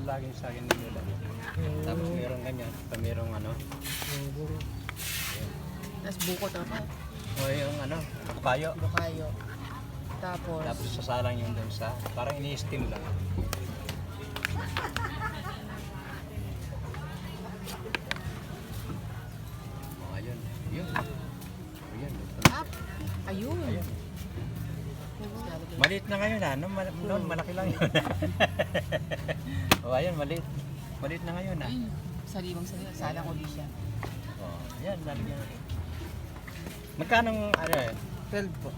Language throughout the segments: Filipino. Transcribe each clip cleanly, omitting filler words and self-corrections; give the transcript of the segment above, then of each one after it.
laging sa akin nila. Tapos mayroong ganyan, mayroong ano. Tapos buko tapos. O yung ano, bukayo. Bukayo. Tapos Sasalang yung dun sa, parang ini-steam lang. O ayun, yun. Ayun. ayun. Ayun. Maliit na ngayon ha, noon malaki lang yun. O ayun, maliit. Maliit na ngayon ha. Sariwang sariwa. Salang uli siya. O, yan, lalagyan. Magkano ano eh? 12 po.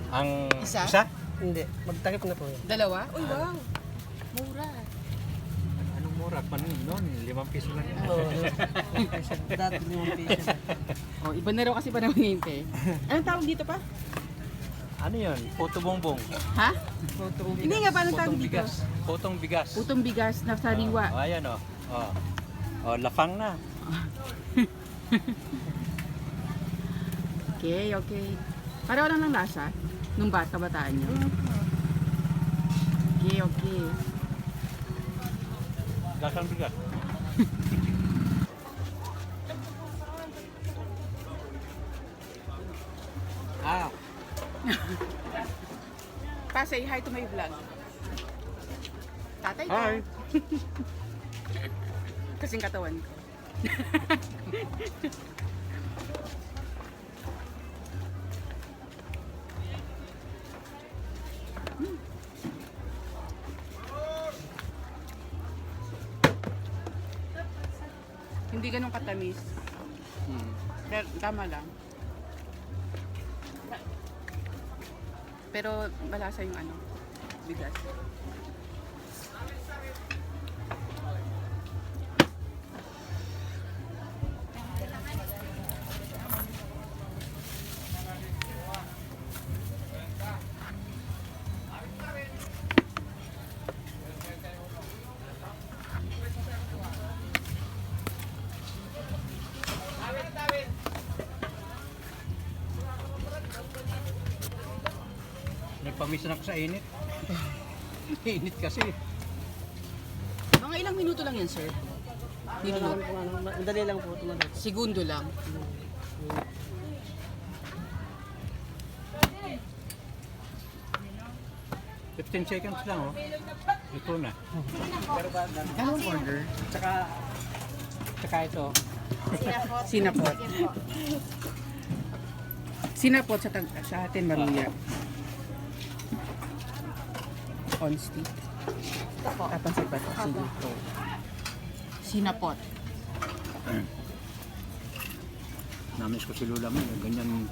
Ang Isa? Hindi, magtakip na po yun. Dalawa? Uy, wow. Mura. Anong mura? Noon, 5 piso lang yan. Oo. Dati 5 piso. Oh, iba na raw kasi pa naman ngayon te. Anong tawag dito pa? Ano yun? Puto bongbong. Ha? Hindi nga, paano tawag Putong dito? bigas. Putong bigas. Putong bigas na sariwa. O, ayan o. O, lafang na. Okay, okay. Pareho lang ng lasa nung kabataan niyo. Okay, okay. Lasang bigas. Pa, say hi to my vlog. Tatay ko. Hi. Kasing katawan ko. Hindi ganun katamis. Pero tama lang. Pero malasa yung ano, bigas. Nagpamisan ako sa init. Init kasi. Mga ilang minuto lang yan, sir? Nilunod. Madali lang po tumalab. Segundo lang. $15 seconds lang oh. Ito na. Anong order? Tsaka ito. Sinapot. Sinapot sa atin, maruya. On stick. Pansit ba ito? Sige. Sinapot. Namiss ko si Lola mo. Ganyan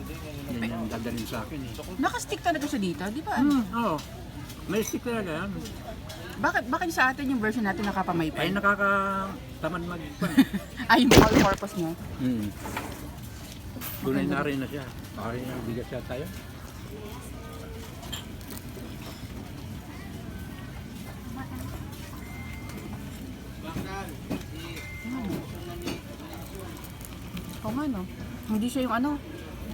yung dadalhin sa akin eh. Nakastick talaga siya dito, di ba? Oo. May stick talaga yan. Bakit sa atin yung version natin Ay nakapamaypay? nakakatamad mag... Ay, yung all-purpose mo. Tunay na rin na siya. Bakit yung bigas siya tayo? Oo nga, no? Hindi siya yung ano.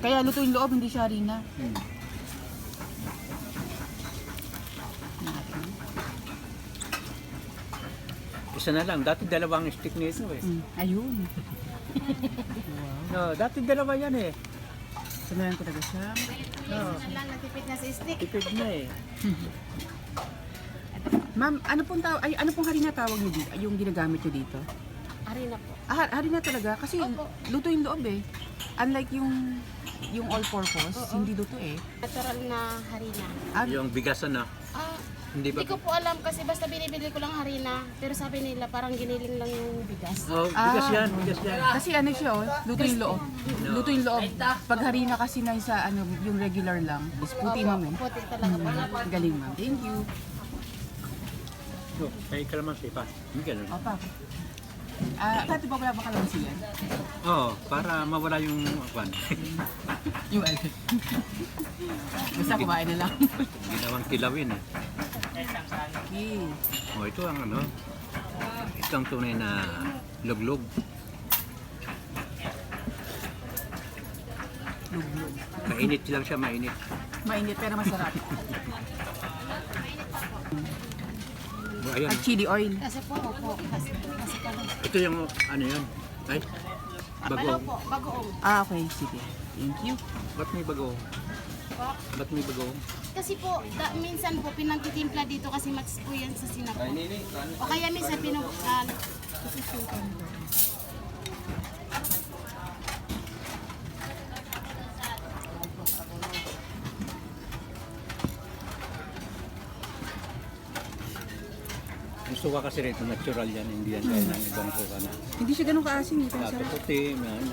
Kaya luto yung loob, hindi siya harina. Isa na lang. Dati dalawang stick nito eh. Ayun. No, dati dalawa yan eh. Sanayan ko talaga siya. lang natipid na sa stick. Tipid na eh. Ma'am, ano pong harina tawag niyo dito? Yung ginagamit niyo dito? Harina po. Harina talaga kasi Opo. luto yung loob eh. Unlike yung all-purpose, hindi luto eh. Natural na harina. Yung bigas na. Ah, Hindi ba? hindi ko po alam kasi basta binibili ko lang harina. Pero sabi nila parang giniling lang yung bigas. Oh, bigas yan. Bigas yan. Kasi ano siya oh, luto yung loob. Luto yung loob. Pag harina kasi na sa ano, yung regular lang. Is puti ma'am eh. Puti talaga po. Galing ma'am. Thank you. So, may kalamansi pa. May ganun. Opa. Dati pa wala ba kalamansi yan? Oo, para mawala yung kwan. Yung alin. Basta kumain na lang. Ginawang kilawin eh. Okay. Oh, ito ang ano. Ito ang tunay na luglog. Luglog. Mainit lang siya, mainit. Mainit pero masarap. Ayan. At chili oil. Kasi po, opo. Kasi pala. Ito yung ano yun? Ay, Palaw bagoong. po, bagoong. Okay, sige. Thank you. Ba't may bagoong? Po. Ba't may bagoong? Kasi po, minsan po, pinagtitimpla dito kasi mats po yan sa sinap po. O kaya minsan pinag... Ang suka kasi rito, natural yan. Hindi yan gaya ng ibang suka na. Hindi siya ganun kaasim eh. Pero Dato sarap. puti, yan.